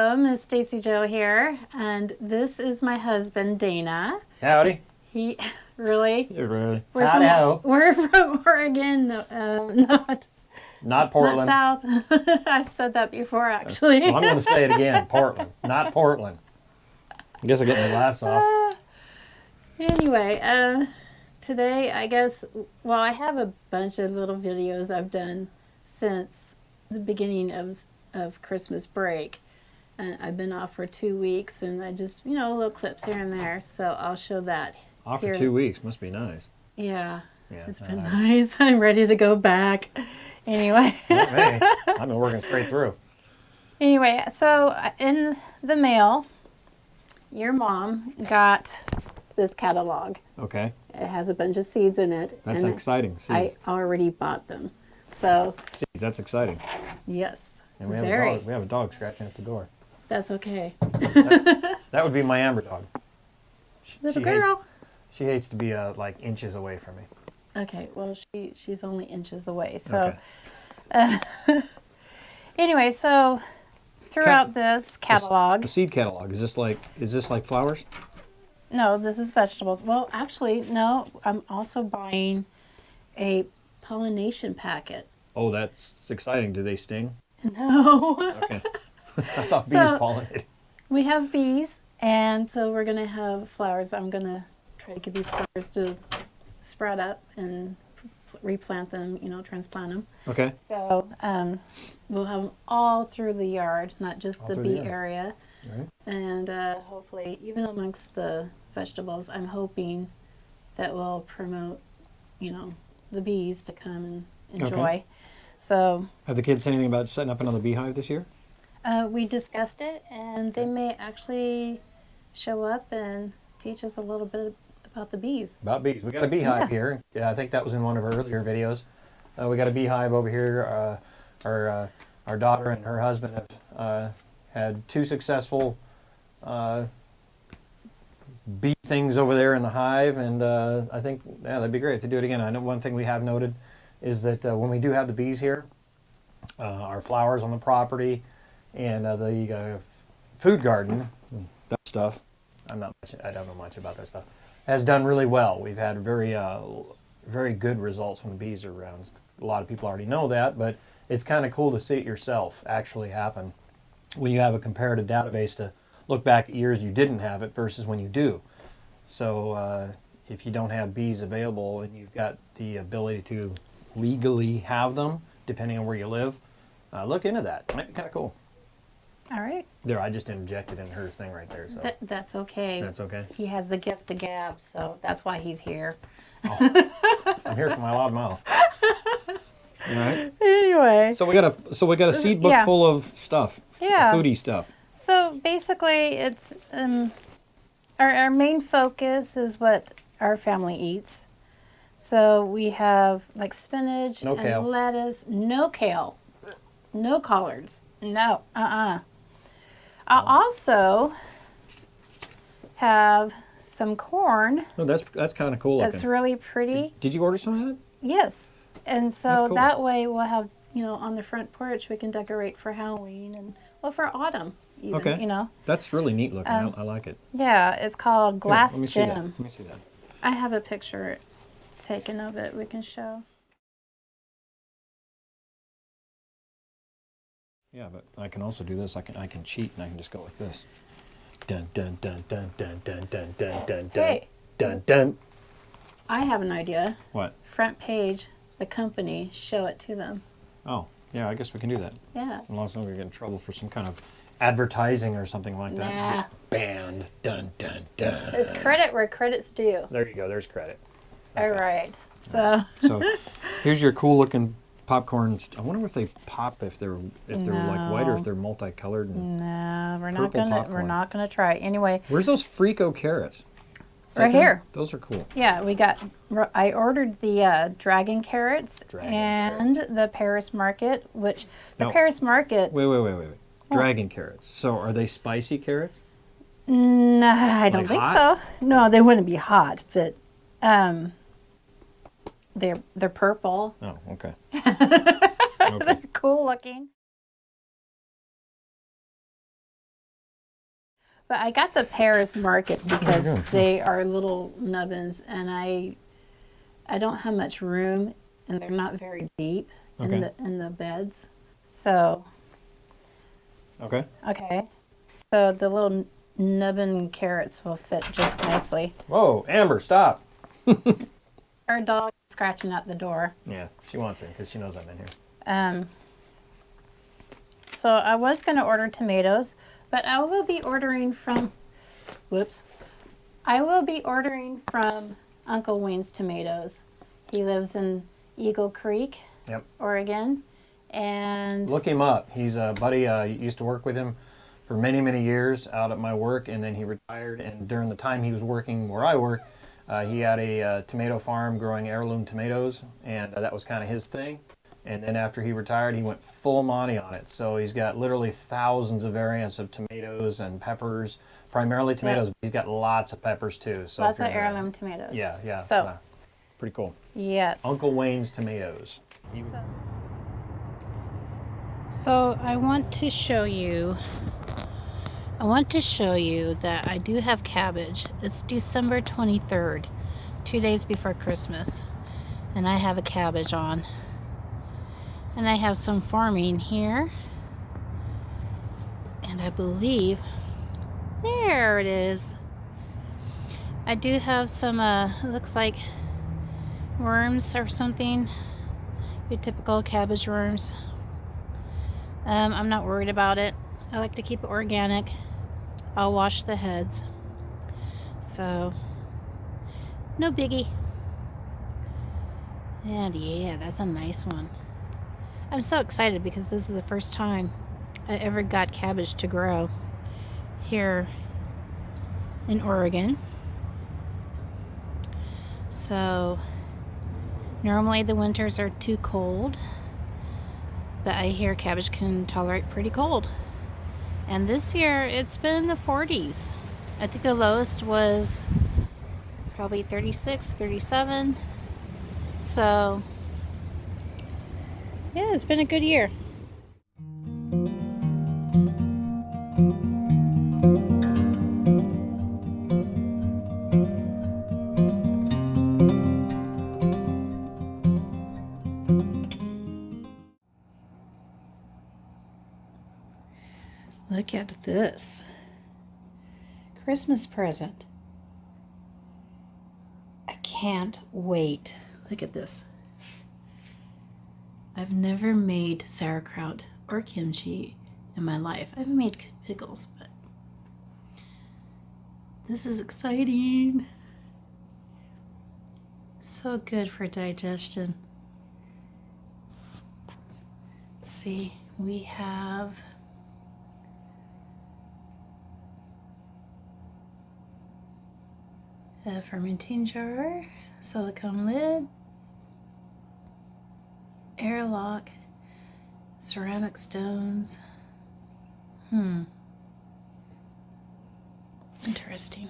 Hello, Miss Stacy Joe here, and this is my husband, Dana. Howdy. He really? Really? We're from Oregon, not Portland. not South. I said that before, actually. Well, I'm going to say it again. Portland, not Portland. I guess I get my glass off. Anyway, today I guess, well, I have a bunch of little videos I've done since the beginning of Christmas break. And I've been off for 2 weeks, and I just, little clips here and there. So I'll show that. Off for 2 weeks. Must be nice. Yeah. Yeah, it's been nice. I'm ready to go back. Anyway. Hey, I've been working straight through. Anyway, so in the mail, your mom got this catalog. Okay. It has a bunch of seeds in it. That's exciting. Seeds. I already bought them. So. Seeds. That's exciting. Yes. And we have a dog scratching at the door. That's okay. That would be my Amber dog. Little girl. She hates to be like inches away from me. Okay, well she's only inches away. So anyway, so throughout this catalog, a seed catalog. Is this like flowers? No, this is vegetables. Well, actually, no. I'm also buying a pollination packet. Oh, that's exciting. Do they sting? No. Okay. I thought bees pollinated. We have bees, and so we're gonna have flowers. I'm gonna try to get these flowers to sprout up and replant them, transplant them. Okay. So we'll have them all through the yard, not just the bee area. Right. And hopefully, even amongst the vegetables, I'm hoping that will promote, the bees to come and enjoy. Okay. So. Have the kids said anything about setting up another beehive this year? We discussed it, and they may actually show up and teach us a little bit about the bees. About bees. We got a beehive here. Yeah, I think that was in one of our earlier videos. We got a beehive over here. Our daughter and her husband have had 2 successful bee things over there in the hive, and I think that'd be great to do it again. I know one thing we have noted is that when we do have the bees here, our flowers on the property and the food garden, that stuff, I don't know much about that stuff, has done really well. We've had very good results when the bees are around. A lot of people already know that, but it's kind of cool to see it yourself actually happen when you have a comparative database to look back at years you didn't have it versus when you do. So if you don't have bees available and you've got the ability to legally have them, depending on where you live, look into that. It might be kind of cool. All right. There, I just interjected in her thing right there. So that's okay. That's okay. He has the gift of gab, so that's why he's here. Oh, I'm here for my loud mouth. All right. Anyway. So we got a seed book full of stuff. Yeah. Foodie stuff. So basically, it's our main focus is what our family eats. So we have like spinach and kale. lettuce, no kale, no collards, no, I also have some corn. Oh, that's kind of cool looking. That's really pretty. Did you order some of that? Yes, and so That's cool. that way we'll have, on the front porch we can decorate for Halloween and for autumn even. Okay. That's really neat looking. I like it. Yeah, it's called Glass Let me see Gem. that. Let me see that. I have a picture taken of it we can show. Yeah, but I can also do this. I can cheat and I can just go like this. Dun dun dun dun dun dun dun dun dun Hey. dun dun. I have an idea. What? Front page, the company, show it to them. Oh, yeah, I guess we can do that. Yeah. As long as we don't get in trouble for some kind of advertising or something like that. Nah. Banned. Dun dun dun. It's credit where credit's due. There you go. There's credit. Okay. All right. So here's your cool looking popcorn. I wonder if they pop if they're like white or if they're multicolored. And no, we're not gonna try. Anyway. Where's those Frico carrots? Right here. Those are cool. Yeah, I ordered the dragon carrots the Paris Market, which Paris Market. Wait. Dragon carrots. So are they spicy carrots? No, I don't think so. No, they wouldn't be hot, but they're purple. Oh, okay. They're cool looking. But I got the Paris market because good. they are little nubbins, and I don't have much room, and they're not very deep Okay. in the beds. So Okay. okay, so the little nubbin carrots will fit just nicely. Whoa, Amber, stop. Our dog is scratching at the door. Yeah, she wants it because she knows I'm in here. So I was going to order tomatoes, but I will be ordering from, I will be ordering from Uncle Wayne's Tomatoes. He lives in Eagle Creek, Yep. Oregon, and Look him up. He's a buddy. Used to work with him for many, many years out at my work, and then he retired. And during the time he was working where I work, he had a tomato farm growing heirloom tomatoes, and that was kind of his thing. And then after he retired, he went full Monty on it. So he's got literally thousands of variants of tomatoes and peppers, primarily tomatoes, but he's got lots of peppers too. So lots of heirloom tomatoes. Yeah. So pretty cool. yes. Uncle Wayne's Tomatoes. So I want to show you that I do have cabbage. It's December 23rd, 2 days before Christmas, and I have a cabbage on. And I have some farming here. And I believe, there it is. I do have some, looks like worms or something. Your typical cabbage worms. I'm not worried about it. I like to keep it organic. I'll wash the heads. So, no biggie. And yeah, that's a nice one. I'm so excited because this is the first time I ever got cabbage to grow here in Oregon. So normally the winters are too cold, but I hear cabbage can tolerate pretty cold. And this year it's been in the 40s. I think the lowest was probably 36, 37. So yeah, it's been a good year. Look at this. Christmas present. I can't wait. Look at this. I've never made sauerkraut or kimchi in my life. I've made pickles, but this is exciting. So good for digestion. Let's see, we have a fermenting jar, silicone lid, airlock, ceramic stones. Interesting.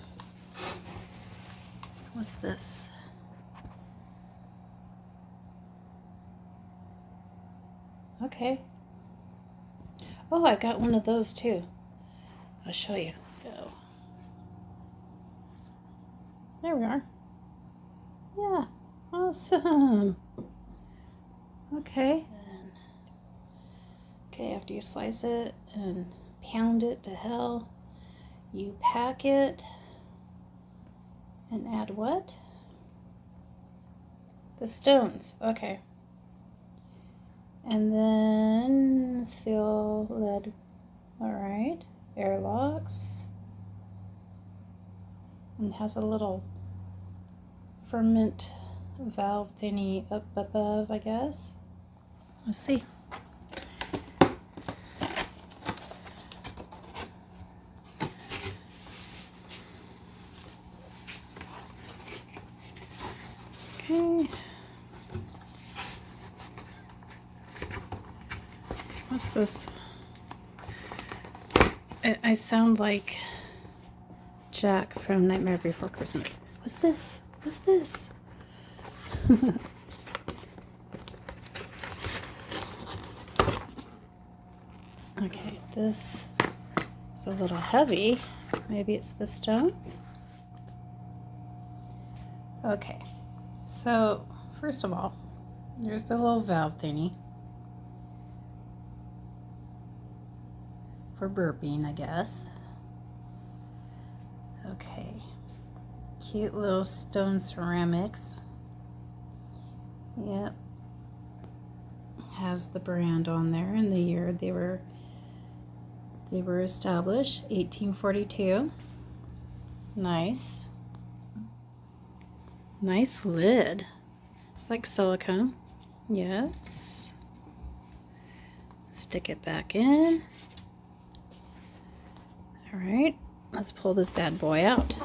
What's this? Okay. Oh, I got one of those too. I'll show you. Go. There we are. Yeah. Awesome. Okay. Okay, after you slice it and pound it to hell, you pack it and add what? The stones. Okay. And then seal lid. Alright. Airlocks. And has a little ferment valve thingy up above, I guess. Let's see. Okay. What's this? I sound like Jack from Nightmare Before Christmas. What's this? What's this? Okay, this is a little heavy. Maybe it's the stones. Okay, so first of all, there's the little valve thingy for burping, I guess. Okay, cute little stone ceramics. Yep, has the brand on there and the year they were established, 1842. Nice. Nice lid. It's like silicone. Yes. Stick it back in. All right, let's pull this bad boy out.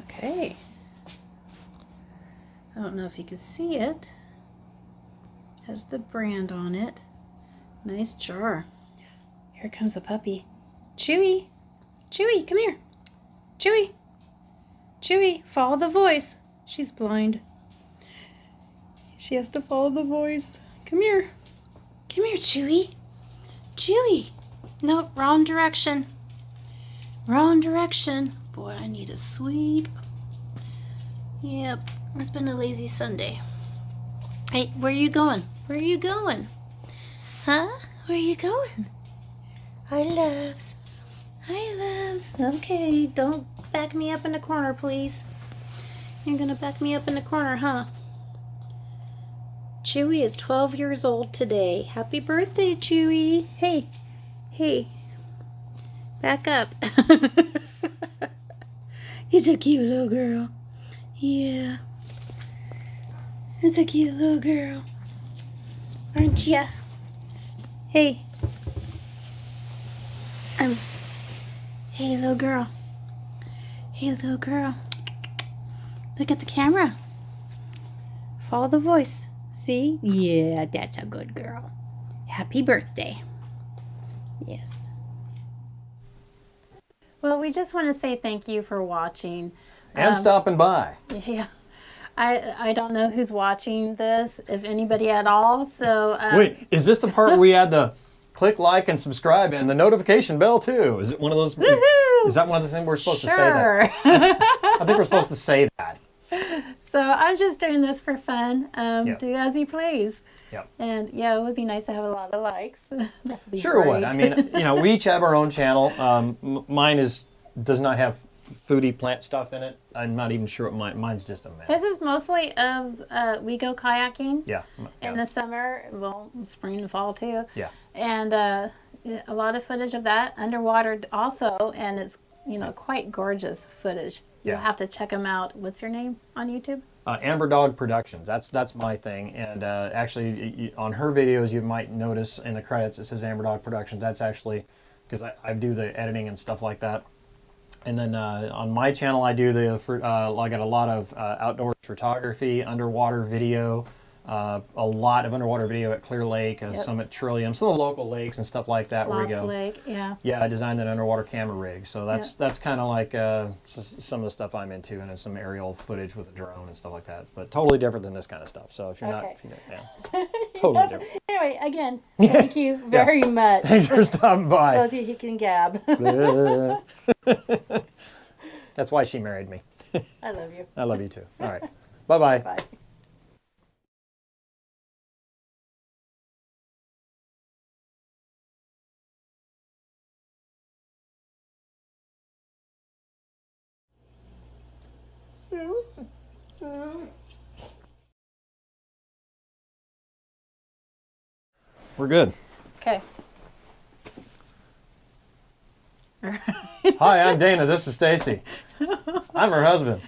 Okay. I don't know if you can see it. Has the brand on it. Nice jar. Here comes a puppy. Chewy! Chewy, come here! Chewy! Chewy, follow the voice. She's blind. She has to follow the voice. Come here. Come here, Chewy. Chewy! No, wrong direction. Wrong direction. Boy, I need a sweep. Yep, it's been a lazy Sunday. Hey, where are you going? Where are you going? Huh? Where are you going? Hi, loves. Hi, loves. Okay, don't back me up in the corner, please. You're gonna back me up in the corner, huh? Chewy is 12 years old today. Happy birthday, Chewy. Hey, hey. Back up. You're a cute little girl. Yeah. It's a cute little girl. Aren't ya? Hey. Hey, little girl. Hey, little girl. Look at the camera. Follow the voice. See? Yeah, that's a good girl. Happy birthday. Yes. Well, we just want to say thank you for watching. And stopping by. Yeah. I don't know who's watching this, if anybody at all, so... Wait, is this the part where we add the click, like, and subscribe, and the notification bell, too? Is it one of those... Woohoo! Is that one of the things we're supposed to say Sure. that? I think we're supposed to say that. So I'm just doing this for fun. Yep. Do as you please. Yep. And yeah, it would be nice to have a lot of likes. That'd be Sure great. would. I mean, we each have our own channel. Mine does not have foodie plant stuff in it. I'm not even sure what mine's just a mess. This is mostly of we go kayaking. Yeah. In the summer, well, spring and fall too. Yeah. And a lot of footage of that underwater also, and it's quite gorgeous footage. You'll have to check them out. What's your name on YouTube? Amber Dog Productions. That's my thing. And actually, on her videos, you might notice in the credits it says Amber Dog Productions. That's actually because I do the editing and stuff like that. And then on my channel, I do I got a lot of outdoors photography, underwater video, a lot of underwater video at Clear Lake, some at Trillium, some of the local lakes and stuff like that. Lost where we go. Lake, yeah. Yeah, I designed an underwater camera rig, so that's kind of like some of the stuff I'm into, and some aerial footage with a drone and stuff like that. But totally different than this kind of stuff. So if you're not, totally different. Anyway, again, thank you very much. Thanks for stopping by. Tells you he can gab. That's why she married me. I love you. I love you too. All right. Bye-bye. Bye. We're good. Okay. Hi, I'm Dana. This is Stacy. I'm her husband.